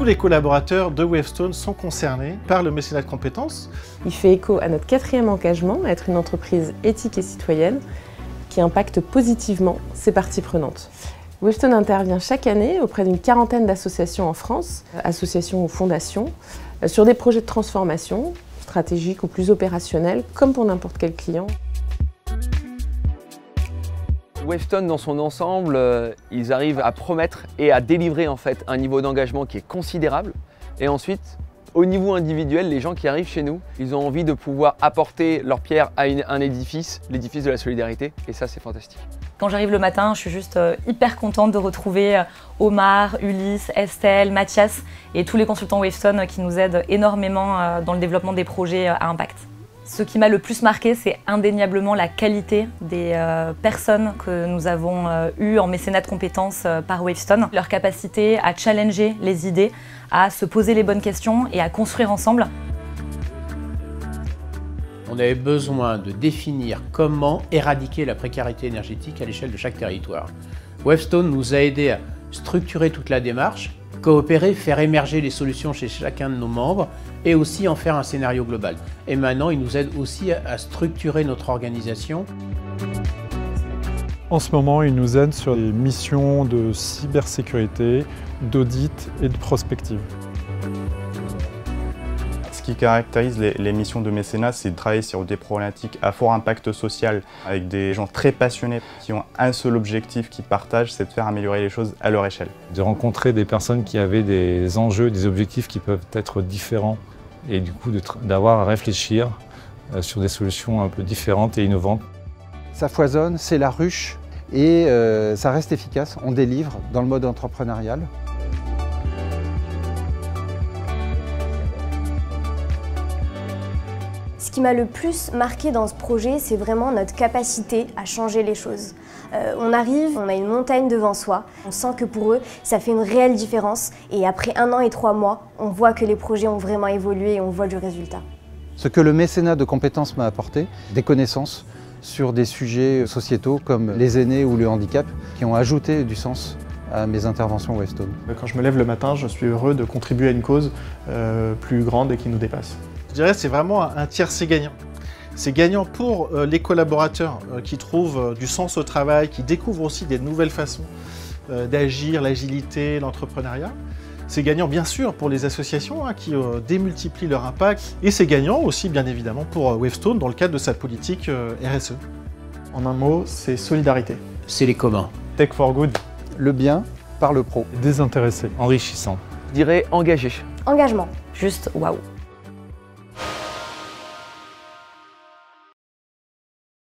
les collaborateurs de Wavestone sont concernés par le mécénat de compétences. Il fait écho à notre 4e engagement, à être une entreprise éthique et citoyenne qui impacte positivement ses parties prenantes. Wavestone intervient chaque année auprès d'une 40aine d'associations en France, associations ou fondations, sur des projets de transformation, stratégiques ou plus opérationnels, comme pour n'importe quel client. Wavestone, dans son ensemble, ils arrivent à promettre et à délivrer en fait un niveau d'engagement qui est considérable. Et ensuite, au niveau individuel, les gens qui arrivent chez nous, ils ont envie de pouvoir apporter leur pierre à un édifice, l'édifice de la solidarité. Et ça, c'est fantastique. Quand j'arrive le matin, je suis juste hyper contente de retrouver Omar, Ulysse, Estelle, Mathias et tous les consultants Wavestone qui nous aident énormément dans le développement des projets à impact. Ce qui m'a le plus marqué, c'est indéniablement la qualité des personnes que nous avons eues en mécénat de compétences par Wavestone. Leur capacité à challenger les idées, à se poser les bonnes questions et à construire ensemble. On avait besoin de définir comment éradiquer la précarité énergétique à l'échelle de chaque territoire. Wavestone nous a aidés à structurer toute la démarche, coopérer, faire émerger les solutions chez chacun de nos membres et aussi en faire un scénario global. Et maintenant, il nous aide aussi à structurer notre organisation. En ce moment, il nous aide sur des missions de cybersécurité, d'audit et de prospective. Ce qui caractérise les missions de mécénat, c'est de travailler sur des problématiques à fort impact social avec des gens très passionnés qui ont un seul objectif qu'ils partagent, c'est de faire améliorer les choses à leur échelle. De rencontrer des personnes qui avaient des enjeux, des objectifs qui peuvent être différents et du coup d'avoir à réfléchir sur des solutions un peu différentes et innovantes. Ça foisonne, c'est la ruche et ça reste efficace, on délivre dans le mode entrepreneurial. Ce qui m'a le plus marqué dans ce projet, c'est vraiment notre capacité à changer les choses. On arrive, on a une montagne devant soi, on sent que pour eux, ça fait une réelle différence et après 1 an et 3 mois, on voit que les projets ont vraiment évolué et on voit du résultat. Ce que le mécénat de compétences m'a apporté, des connaissances sur des sujets sociétaux comme les aînés ou le handicap, qui ont ajouté du sens à mes interventions Wavestone. Quand je me lève le matin, je suis heureux de contribuer à une cause plus grande et qui nous dépasse. Je dirais que c'est vraiment un tiercé gagnant. C'est gagnant pour les collaborateurs qui trouvent du sens au travail, qui découvrent aussi des nouvelles façons d'agir, l'agilité, l'entrepreneuriat. C'est gagnant bien sûr pour les associations qui démultiplient leur impact. Et c'est gagnant aussi bien évidemment pour Wavestone dans le cadre de sa politique RSE. En un mot, c'est solidarité. C'est les communs. Tech for good. Le bien par le pro. Désintéressé. Enrichissant. Je dirais engagé. Engagement. Juste waouh!